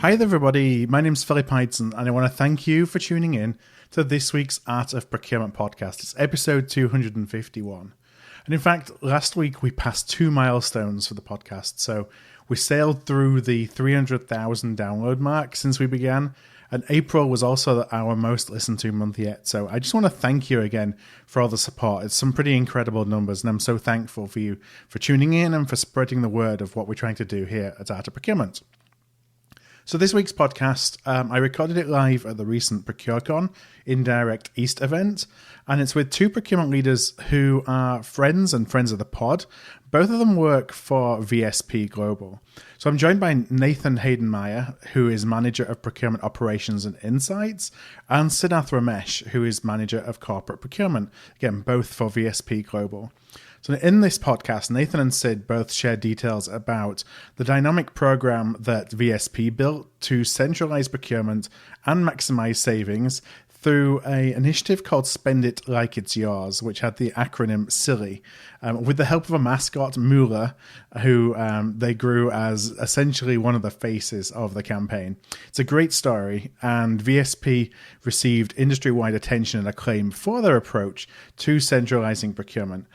Hi there, everybody. My name's Philip Haydn, and I want to thank you for tuning in to this week's Art of Procurement podcast. It's episode 251. And in fact, last week we passed 2 milestones for the podcast. So we sailed through the 300,000 download mark since we began. And April was also our most listened to month yet. So I just want to thank you again for all the support. It's some pretty incredible numbers, and I'm so thankful for you for tuning in and for spreading the word of what we're trying to do here at Art of Procurement. So this week's podcast, I recorded it live at the recent ProcureCon Indirect East event, and it's with 2 procurement leaders who are friends and friends of the pod. Both of them work for VSP Global. So I'm joined by Nathan Haydn-Myer, who is Manager of Procurement Operations and Insights, and Siddharth Ramesh, who is Manager of Corporate Procurement, again, both for VSP Global. So in this podcast, Nathan and Sid both share details about the dynamic program that VSP built to centralize procurement and maximize savings through an initiative called Spend It Like It's Yours, which had the acronym SILIY, with the help of a mascot, Moolah, who they grew as essentially one of the faces of the campaign. It's a great story, and VSP received industry-wide attention and acclaim for their approach to centralizing procurement.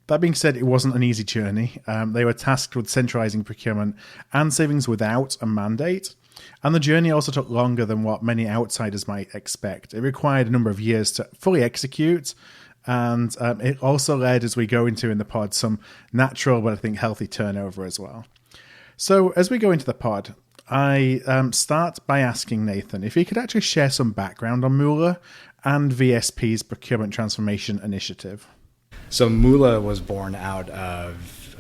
That being said, it wasn't an easy journey. They were tasked with centralizing procurement and savings without a mandate. And the journey also took longer than what many outsiders might expect. It required a number of years to fully execute. And it also led, as we go into in the pod, some natural but I think healthy turnover as well. So as we go into the pod, I start by asking Nathan if he could actually share some background on Moolah and VSP's Procurement Transformation Initiative. So Moolah was born out of,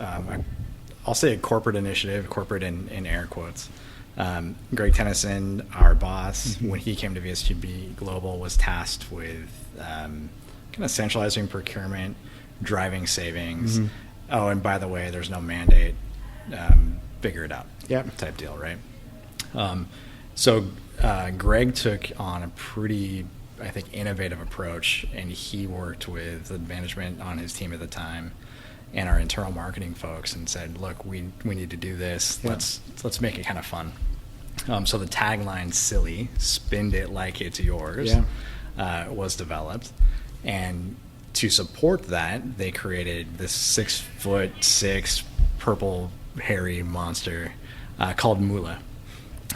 I'll say a corporate initiative, corporate in air quotes. Greg Tennyson, our boss, when he came to VSP Global, was tasked with kind of centralizing procurement, driving savings. Oh, and by the way, there's no mandate. Figure it out. Type deal, right? So Greg took on a pretty, I think, innovative approach, and he worked with the management on his team at the time and our internal marketing folks and said, look, we need to do this. Let's make it kind of fun. So the tagline SILIY, Spend It Like It's Yours, was developed. And to support that, they created this 6'6" purple hairy monster called Moolah.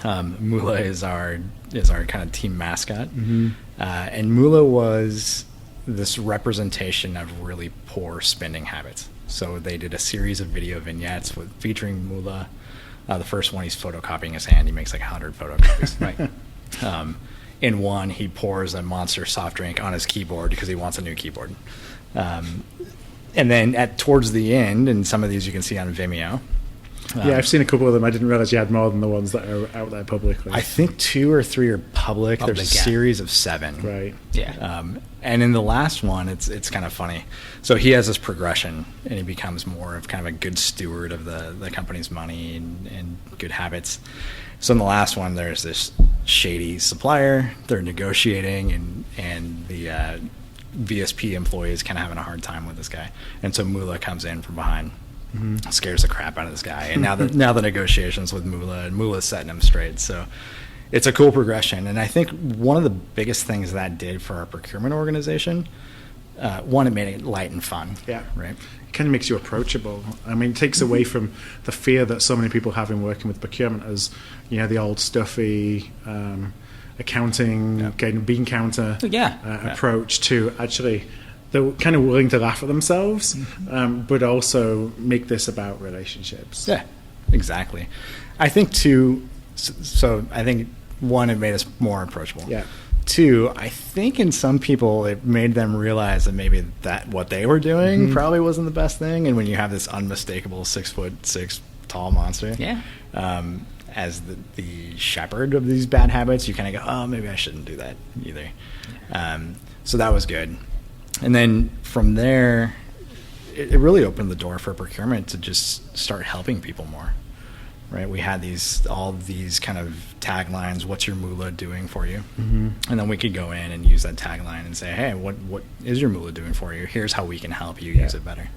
Moolah is our kind of team mascot. And Moolah was this representation of really poor spending habits. So they did a series of video vignettes featuring Moolah. The first one, he's photocopying his hand. He makes like 100 photocopies. Right. In one, he pours a Monster soft drink on his keyboard because he wants a new keyboard. And then towards the end, and some of these you can see on Vimeo. I've seen a couple of them. I didn't realize you had more than the ones that are out there publicly. I think 2 or 3 are public. There's a series of 7. Right. Yeah. And in the last one, it's kind of funny. So he has this progression, and he becomes more of kind of a good steward of the company's money and good habits. So in the last one, there's this shady supplier. They're negotiating, and the VSP employee is kind of having a hard time with this guy. And so Moolah comes in from behind. Scares the crap out of this guy, and now the negotiations with Moolah, and Moolah's setting him straight. So it's a cool progression, and I think one of the biggest things that did for our procurement organization, one, it made it light and fun. Right. It kind of makes you approachable. I mean, it takes away from the fear that so many people have in working with procurement as, the old stuffy accounting, bean counter approach to actually. They're kind of willing to laugh at themselves, but also make this about relationships. Yeah, exactly. I think, too, so I think, one, it made us more approachable. Yeah. 2, I think in some people it made them realize that maybe that what they were doing probably wasn't the best thing. And when you have this unmistakable 6'6" tall monster as the shepherd of these bad habits, you kind of go, oh, maybe I shouldn't do that either. So that was good. And then from there, it really opened the door for procurement to just start helping people more, right? We had all these kind of taglines, what's your Moolah doing for you? And then we could go in and use that tagline and say, hey, what is your Moolah doing for you? Here's how we can help you use it better.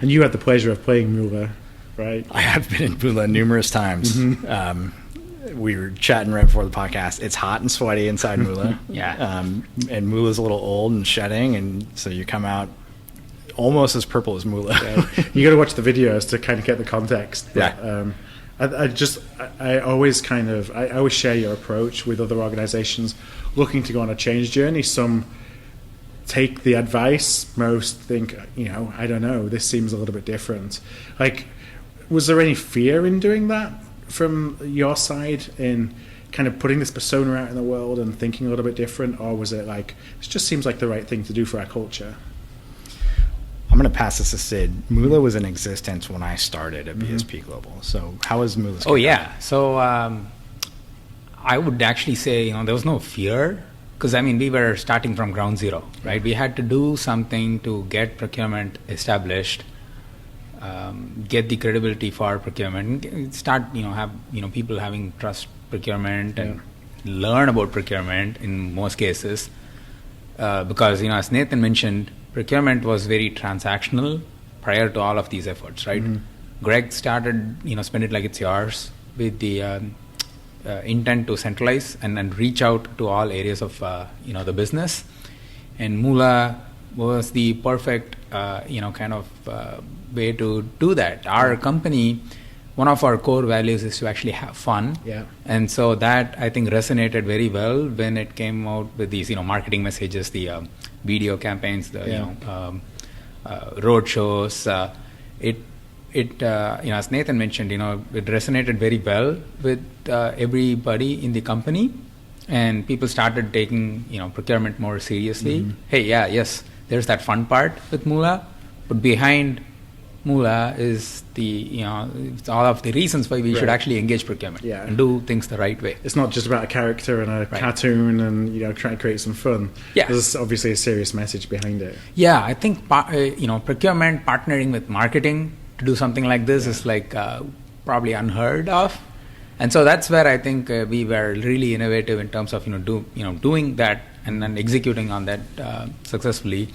And you had the pleasure of playing Moolah, right? I have been in Moolah numerous times. we were chatting right before the podcast. It's hot and sweaty inside Moolah. Yeah. And Moolah's a little old and shedding, and so you come out almost as purple as Moolah. Yeah. You got to watch the videos to kind of get the context. But, Yeah. I always share your approach with other organizations looking to go on a change journey. Some take the advice, most think, I don't know, this seems a little bit different. Like, was there any fear in doing that from your side in kind of putting this persona out in the world and thinking a little bit different, or was it like, it just seems like the right thing to do for our culture? I'm going to pass this to Sid. Moolah was in existence when I started at VSP Global. So how was Moolah? Oh, yeah. So I would actually say, there was no fear, because, we were starting from ground zero, right? We had to do something to get procurement established, get the credibility for procurement, start, have, people having trust procurement and learn about procurement in most cases. Because, as Nathan mentioned, procurement was very transactional prior to all of these efforts, right? Greg started, spend it like it's yours with the intent to centralize and reach out to all areas of, the business. And Moolah was the perfect, way to do that. Our company, one of our core values is to actually have fun. Yeah. And so that, I think, resonated very well when it came out with these, marketing messages, the video campaigns, the road shows. As Nathan mentioned, it resonated very well with everybody in the company, and people started taking procurement more seriously. Hey, yes, there's that fun part with Moolah, but behind Moolah is the it's all of the reasons why we should actually engage procurement and do things the right way. It's not just about a character and a cartoon and trying to create some fun. There's obviously a serious message behind it. Yeah, I think procurement partnering with marketing to do something like this is like probably unheard of, and so that's where I think we were really innovative in terms of doing that and then executing on that successfully.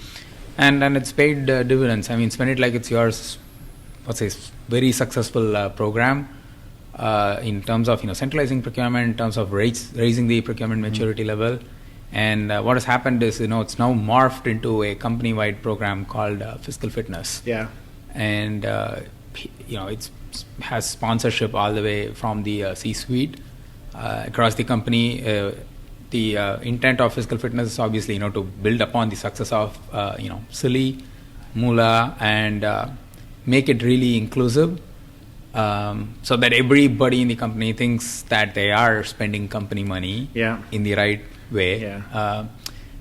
And it's paid dividends. Spend it like it's yours. What's a very successful program in terms of centralizing procurement, in terms of raising the procurement maturity level. And what has happened is it's now morphed into a company-wide program called Fiscal Fitness. Yeah. And it has sponsorship all the way from the C-suite across the company. The intent of Fiscal Fitness is obviously, to build upon the success of, SILIY, Moolah, and make it really inclusive, so that everybody in the company thinks that they are spending company money in the right way. Yeah.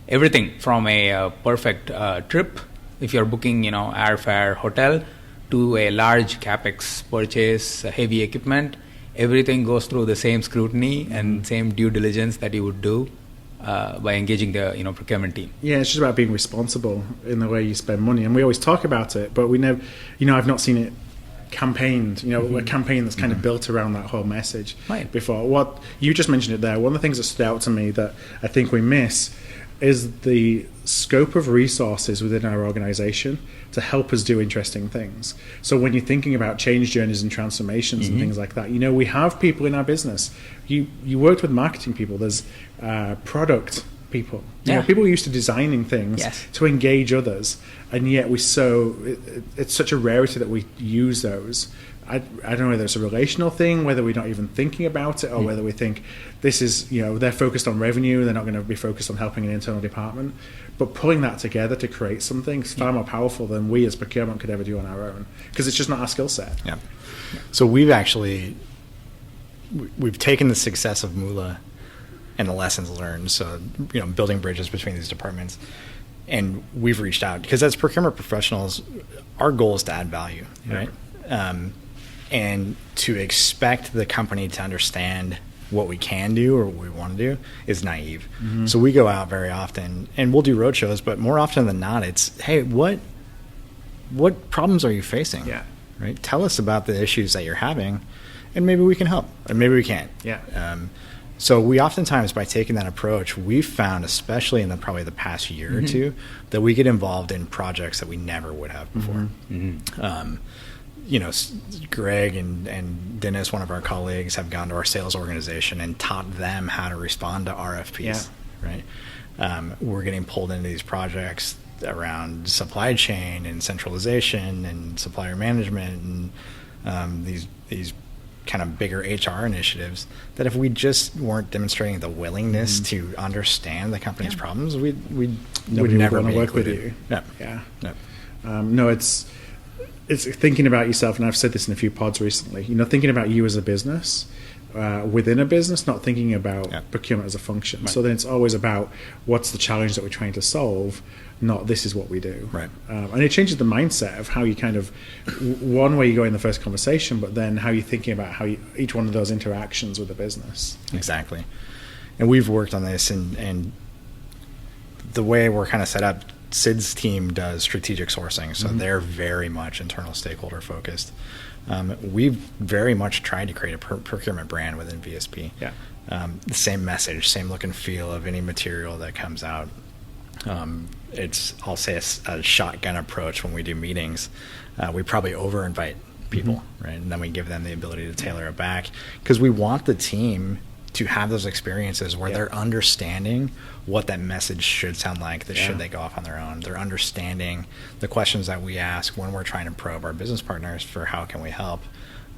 Everything from a perfect trip, if you're booking, airfare, hotel, to a large capex purchase, heavy equipment. Everything goes through the same scrutiny and same due diligence that you would do by engaging the procurement team. Yeah, it's just about being responsible in the way you spend money, and we always talk about it, but we never, I've not seen it campaigned. A campaign that's kind of built around that whole message before. What you just mentioned it there. One of the things that stood out to me that I think we miss is the scope of resources within our organization to help us do interesting things. So when you're thinking about change journeys and transformations and things like that, we have people in our business. You worked with marketing people. There's product people. People are used to designing things to engage others, and yet it's such a rarity that we use those. I don't know whether it's a relational thing, whether we're not even thinking about it, or whether we think this is, they're focused on revenue, they're not going to be focused on helping an internal department. But pulling that together to create something is far more powerful than we as procurement could ever do on our own, because it's just not our skill set. Yeah. So we've taken the success of Moolah and the lessons learned, so building bridges between these departments, and we've reached out, because as procurement professionals, our goal is to add value, right? And to expect the company to understand what we can do or what we want to do is naive. So we go out very often, and we'll do roadshows, but more often than not, it's, hey, what problems are you facing? Yeah. Right? Tell us about the issues that you're having, and maybe we can help, or maybe we can't. Yeah. So we oftentimes, by taking that approach, we've found, especially in probably the past year or two, that we get involved in projects that we never would have before. Greg and Dennis, one of our colleagues, have gone to our sales organization and taught them how to respond to RFPs, right? We're getting pulled into these projects around supply chain and centralization and supplier management and these kind of bigger HR initiatives, that if we just weren't demonstrating the willingness to understand the company's problems, we'd never want to work with you. No, it's thinking about yourself, and I've said this in a few pods recently, thinking about you as a business, within a business, not thinking about procurement as a function. Right. So then it's always about what's the challenge that we're trying to solve, not this is what we do. Right. And it changes the mindset of how you kind of, one way you go in the first conversation, but then how you're thinking about how each one of those interactions with the business. Exactly. And we've worked on this, and the way we're kind of set up, Sid's team does strategic sourcing, so they're very much internal stakeholder focused. We've very much tried to create a procurement brand within VSP. The same message, same look and feel of any material that comes out. It's, I'll say, a shotgun approach when we do meetings. We probably over-invite people, right? And then we give them the ability to tailor it back, because we want the team to have those experiences where they're understanding what that message should sound like, that should they go off on their own. They're understanding the questions that we ask when we're trying to probe our business partners for how can we help.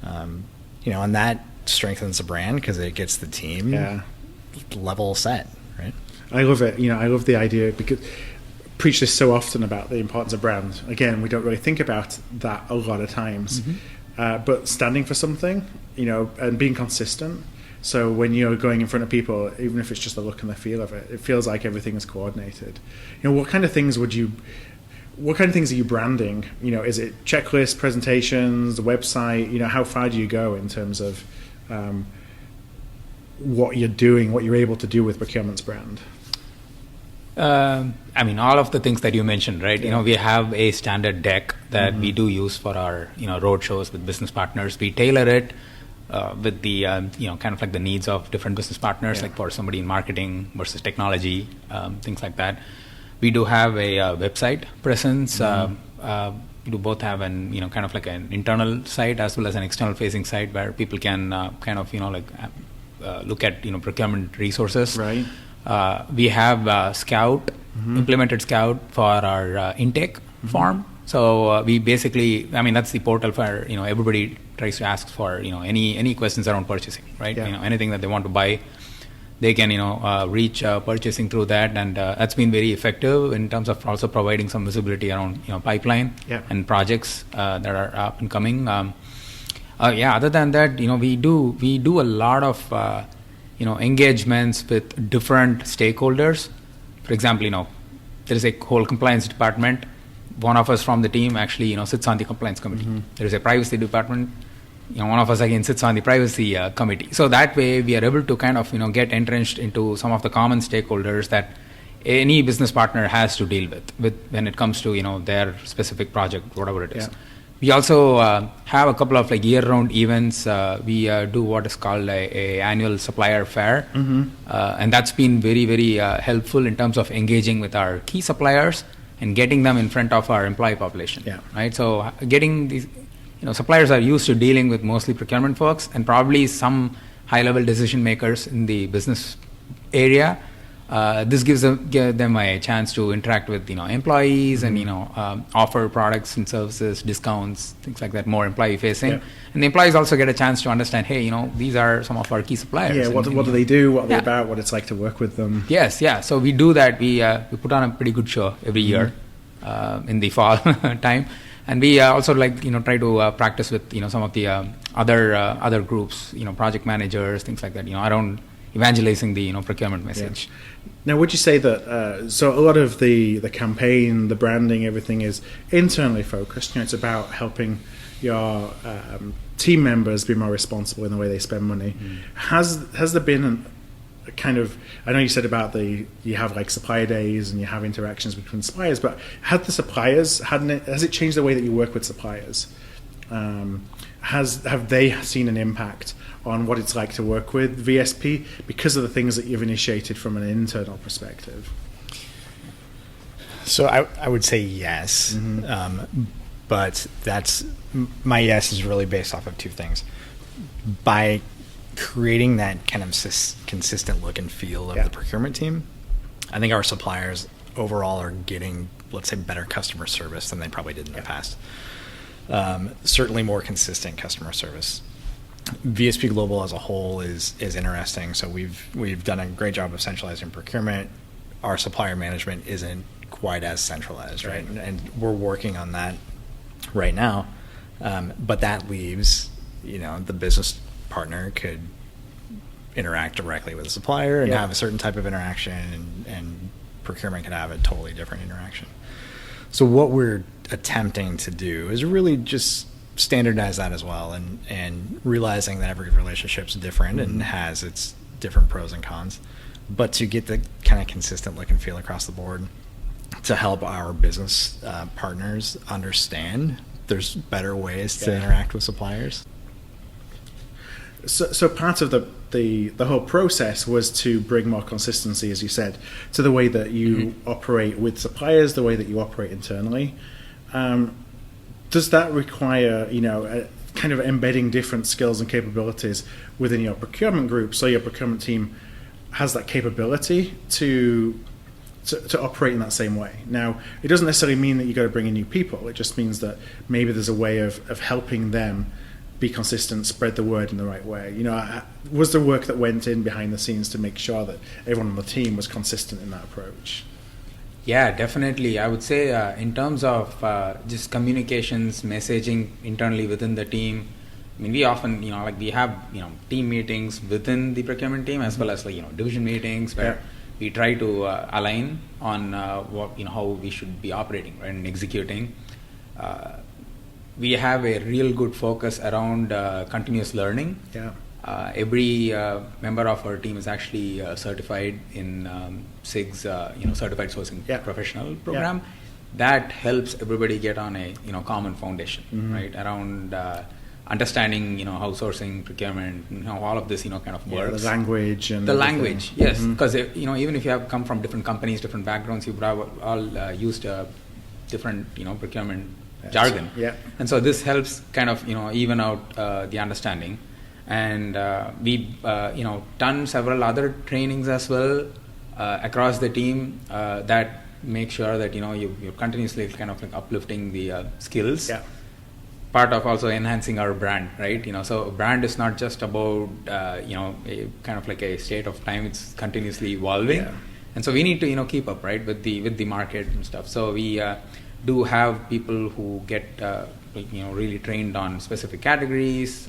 And that strengthens the brand because it gets the team level set, right? I love it. I love the idea, because I preach this so often about the importance of brand. Again, we don't really think about that a lot of times. But standing for something, and being consistent. So when you're going in front of people, even if it's just the look and the feel of it, it feels like everything is coordinated. What kind of things are you branding? Is it checklists, presentations, the website? How far do you go in terms of what you're doing, what you're able to do with Procurement's brand? All of the things that you mentioned, right? We have a standard deck that we do use for our, road shows with business partners. We tailor it with the, kind of like the needs of different business partners, like for somebody in marketing versus technology, things like that. We do have a website presence. We do both have an, kind of like an internal site as well as an external facing site where people can look at, procurement resources. Right. We have Scout, implemented Scout for our intake form. So we basically, that's the portal for, everybody tries to ask for, any questions around purchasing, right? Anything that they want to buy, they can, reach purchasing through that. And that's been very effective in terms of also providing some visibility around, pipeline and projects that are up and coming. Other than that, we do a lot of, engagements with different stakeholders. For example, there is a whole compliance department. One of us from the team actually, sits on the compliance committee. There is a privacy department. One of us again sits on the privacy committee. So that way we are able to kind of, get entrenched into some of the common stakeholders that any business partner has to deal with when it comes to, their specific project, whatever it is. We also have a couple of year-round events. We do what is called a annual supplier fair, and that's been very, very helpful in terms of engaging with our key suppliers and getting them in front of our employee population. Right. So getting these, suppliers are used to dealing with mostly procurement folks and probably some high-level decision makers in the business area. This gives them a chance to interact with employees and offer products and services, discounts, things like that, more employee facing. And the employees also get a chance to understand, hey, these are some of our key suppliers. What do they do? What are they about? What it's like to work with them? Yes. So we do that. We put on a pretty good show every year in the fall time, and we also try to practice with some of the other groups, project managers, things like that. Around evangelizing the procurement message. Now, would you say that so a lot of the campaign, the branding, everything is internally focused? It's about helping your team members be more responsible in the way they spend money. Has there been a kind of, I know you said about you have supplier days and you have interactions between suppliers, but has it changed the way that you work with suppliers? Have they seen an impact on what it's like to work with VSP because of the things that you've initiated from an internal perspective? So I would say yes. but my yes is really based off of two things. By creating that kind of consistent look and feel of the procurement team, I think our suppliers overall are getting, let's say, better customer service than they probably did in the past. Certainly more consistent customer service. VSP Global as a whole is interesting. So we've done a great job of centralizing procurement. Our supplier management isn't quite as centralized, right? And we're working on that right now. But that leaves, the business partner could interact directly with the supplier and have a certain type of interaction, and procurement could have a totally different interaction. So what we're attempting to do is really just standardize that as well, and realizing that every relationship's different and has its different pros and cons, but to get the kind of consistent look and feel across the board to help our business partners understand there's better ways to interact with suppliers. So part of the whole process was to bring more consistency, as you said, to the way that you operate with suppliers, the way that you operate internally. Does that require, kind of embedding different skills and capabilities within your procurement group, so your procurement team has that capability to operate in that same way? Now, it doesn't necessarily mean that you got to bring in new people. It just means that maybe there's a way of helping them be consistent, spread the word in the right way. Was there work that went in behind the scenes to make sure that everyone on the team was consistent in that approach? Yeah, definitely. I would say in terms of just communications, messaging internally within the team, we often, we have, team meetings within the procurement team, as well as division meetings where we try to align on how we should be operating, right, and executing. We have a real good focus around continuous learning. Yeah. Every member of our team is actually certified in SIG's Certified Sourcing Professional program. That helps everybody get on a common foundation, right, around understanding how sourcing, procurement, all of this kind of works. The language and the language, yes, because even if you have come from different companies, different backgrounds, you've all used different procurement jargon, and so this helps kind of even out the understanding. And we've done several other trainings as well across the team that make sure that you're continuously kind of uplifting the skills. Yeah. Part of also enhancing our brand, right? So brand is not just about a kind of like a state of time; it's continuously evolving, and so we need to keep up, right, with the market and stuff. So we do have people who get really trained on specific categories.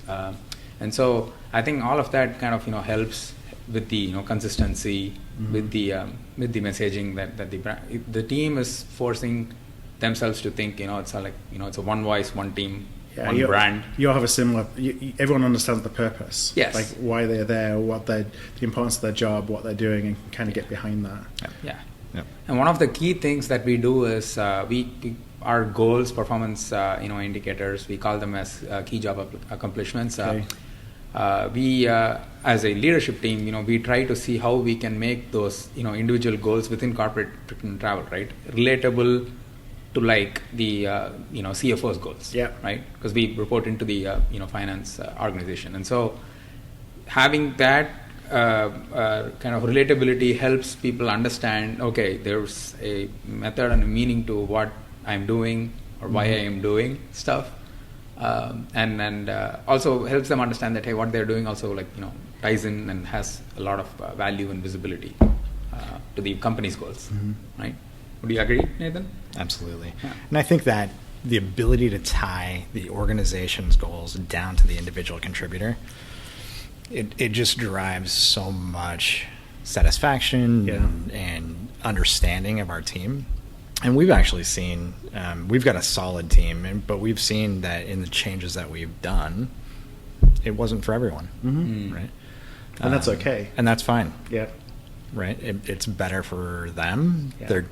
And so I think all of that kind of helps with the consistency, with the messaging that the team is forcing themselves to think it's it's a one voice, one team, one brand. You all have a similar. Everyone understands the purpose. Yes. Like why they're there, the importance of their job, what they're doing, and kind of get behind that. Yeah. And one of the key things that we do is our goals, performance indicators. We call them as key job accomplishments. Okay. We, as a leadership team, we try to see how we can make those, individual goals within corporate procurement travel, right, relatable to the, CFO's goals, right, because we report into the, finance organization, and so having that kind of relatability helps people understand. Okay, there's a method and a meaning to what I'm doing or why I am doing stuff. And also helps them understand that what they're doing also ties in and has a lot of value and visibility to the company's goals, right? Would you agree, Nathan? Absolutely. Yeah. And I think that the ability to tie the organization's goals down to the individual contributor, it just drives so much satisfaction and understanding of our team. And we've actually seen, we've got a solid team, but we've seen that in the changes that we've done, it wasn't for everyone, right? And that's okay. And that's fine. Yeah. Right? It's better for them. Yeah. They're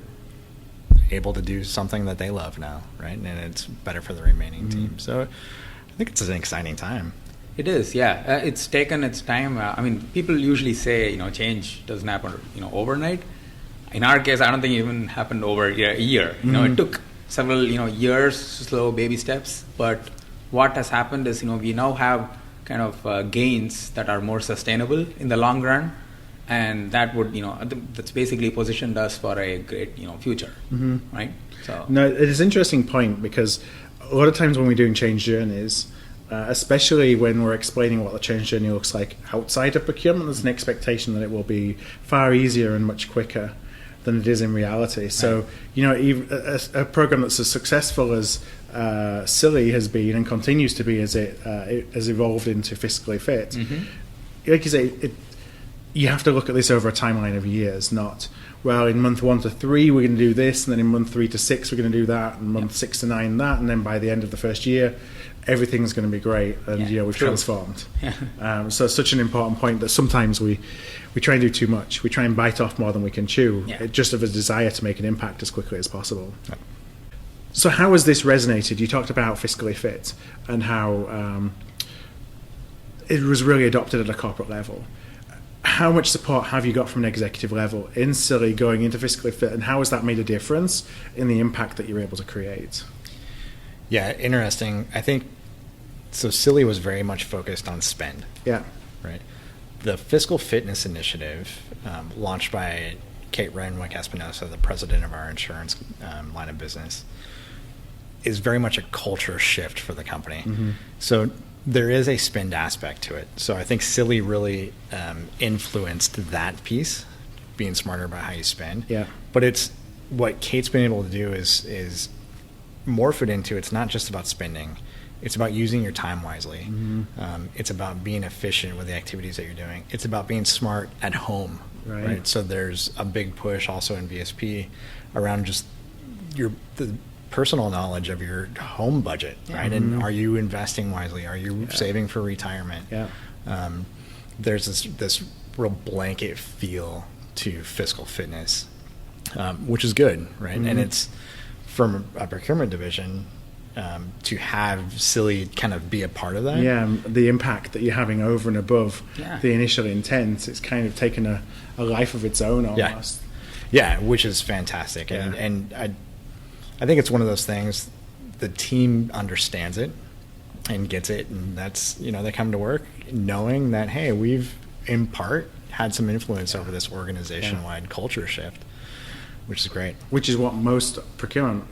able to do something that they love now, right? And it's better for the remaining team. So I think it's an exciting time. It is, yeah. It's taken its time. People usually say, change doesn't happen, overnight. In our case, I don't think it even happened over a year. It took several years, slow baby steps. But what has happened is we now have kind of gains that are more sustainable in the long run, and that would that's basically positioned us for a great future, right? So no, it is an interesting point, because a lot of times when we're doing change journeys, especially when we're explaining what the change journey looks like outside of procurement, there's an expectation that it will be far easier and much quicker than it is in reality. So, even a program that's as successful as SILIY has been and continues to be as it has evolved into Fiscally Fit, like you say, you have to look at this over a timeline of years, not, well, in month 1 to 3 we're going to do this, and then in month 3 to 6 we're going to do that, and month 6 to 9 that, and then by the end of the first year everything's going to be great, and we've transformed. So it's such an important point that sometimes we try and do too much. We try and bite off more than we can chew, just of a desire to make an impact as quickly as possible. So how has this resonated? You talked about Fiscally Fit and how it was really adopted at a corporate level. How much support have you got from an executive level in SILIY going into Fiscally Fit, and how has that made a difference in the impact that you're able to create? Yeah, interesting. I think so. SILIY was very much focused on spend. Yeah. Right. The Fiscal Fitness Initiative, launched by Kate Renwick-Espinosa, the president of our insurance line of business, is very much a culture shift for the company. So there is a spend aspect to it. So I think SILIY really influenced that piece, being smarter about how you spend. Yeah. But it's what Kate's been able to do is morph it into, it's not just about spending. It's about using your time wisely. It's about being efficient with the activities that you're doing. It's about being smart at home. Right? So there's a big push also in VSP around just the personal knowledge of your home budget, right? And are you investing wisely? Are you saving for retirement? There's this real blanket feel to fiscal fitness, which is good, right? And it's from a procurement division, to have SILIY kind of be a part of that. Yeah, the impact that you're having over and above the initial intent, it's kind of taken a life of its own almost. Yeah, which is fantastic. And I think it's one of those things, the team understands it and gets it, and that's, they come to work knowing that, hey, we've in part had some influence over this organization-wide culture shift, which is great. Which is what most procurement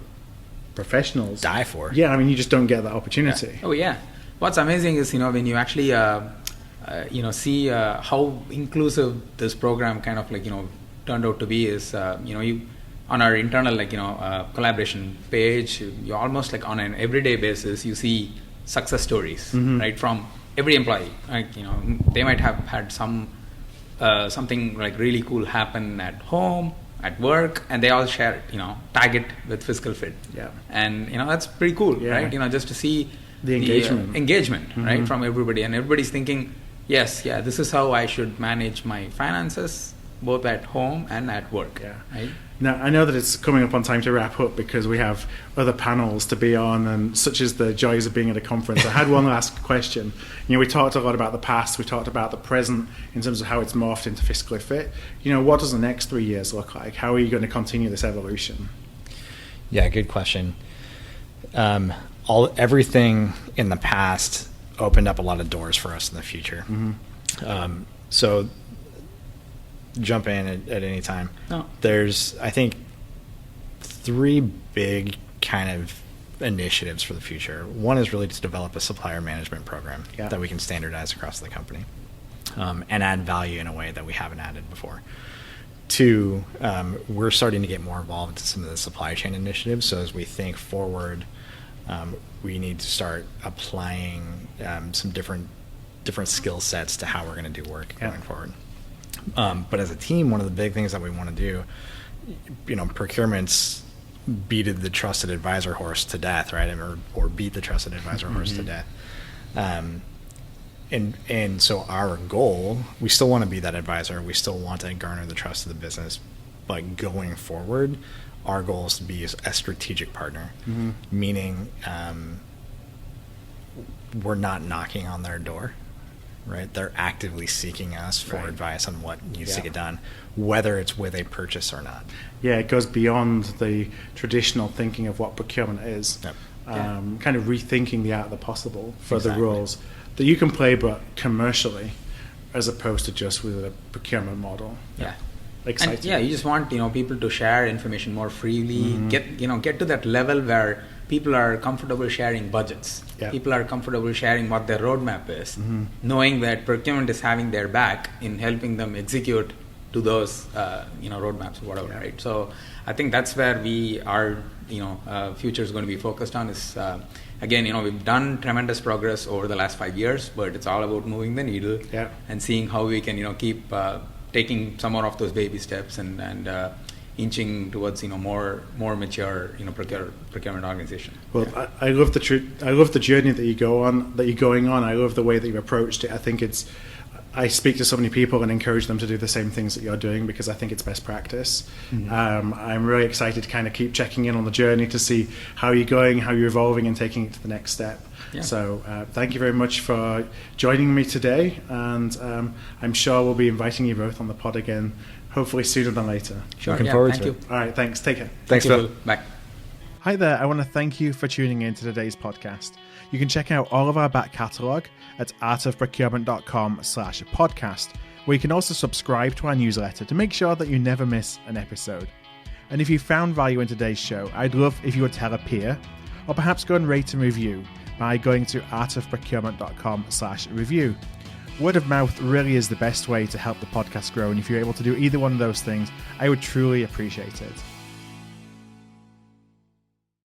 professionals die for. Yeah, I mean, you just don't get that opportunity. Oh yeah. What's amazing is when you actually see how inclusive this program kind of turned out to be is you on our internal collaboration page, you almost on an everyday basis you see success stories, right, from every employee. They might have had something really cool happen at home, at work, and they all share it, tag it with Fiscal Fit. And that's pretty cool, right? Just to see the engagement, right, from everybody, and everybody's thinking, this is how I should manage my finances, both at home and at work. Right? Now, I know that it's coming up on time to wrap up because we have other panels to be on, and such as the joys of being at a conference. I had one last question. We talked a lot about the past, we talked about the present in terms of how it's morphed into Fiscally Fit. What does the next 3 years look like? How are you going to continue this evolution? Yeah, good question. Everything in the past opened up a lot of doors for us in the future. So jump in at any time. There's, I think, 3 big kind of initiatives for the future. One is really to develop a supplier management program that we can standardize across the company, and add value in a way that we haven't added before. 2, we're starting to get more involved into some of the supply chain initiatives. So as we think forward, we need to start applying some different skill sets to how we're going to do work going forward. But as a team, one of the big things that we want to do, procurement's beated the trusted advisor horse to death, right? Or beat the trusted advisor horse to death. And so our goal, we still want to be that advisor. We still want to garner the trust of the business. But going forward, our goal is to be a strategic partner, meaning we're not knocking on their door. right? They're actively seeking us for Right. advice on what needs Yeah. to get done, whether it's with a purchase or not. Yeah, it goes beyond the traditional thinking of what procurement is. Yep. Kind of rethinking the art of the possible for Exactly. the roles that you can play, but commercially, as opposed to just with a procurement model. Yeah. Exciting. And yeah, you just want people to share information more freely. Get to that level where people are comfortable sharing budgets. Yeah. People are comfortable sharing what their roadmap is, knowing that procurement is having their back in helping them execute to those roadmaps or whatever. Yeah. Right. So I think that's where our future is going to be focused on. Is again, we've done tremendous progress over the last 5 years, but it's all about moving the needle Yeah. and seeing how we can keep taking some more of those baby steps and inching towards more mature procurement organization. Well, I love I love the journey that you're going on. I love the way that you've approached it. I think I speak to so many people and encourage them to do the same things that you're doing because I think it's best practice. I'm really excited to kind of keep checking in on the journey to see how you're going, how you're evolving and taking it to the next step. Yeah. So thank you very much for joining me today, and I'm sure we'll be inviting you both on the pod again, hopefully sooner than later. Sure. Looking forward thank to you. it. All right, thanks. Take care. Thanks, Thank Phil. you, Phil. Bye. Hi there, I want to thank you for tuning in to today's podcast. You can check out all of our back catalogue at artofprocurement.com/podcast, where you can also subscribe to our newsletter to make sure that you never miss an episode. And if you found value in today's show, I'd love if you would tell a peer, or perhaps go and rate and review by going to artofprocurement.com/review. Word of mouth really is the best way to help the podcast grow, and if you're able to do either one of those things, I would truly appreciate it.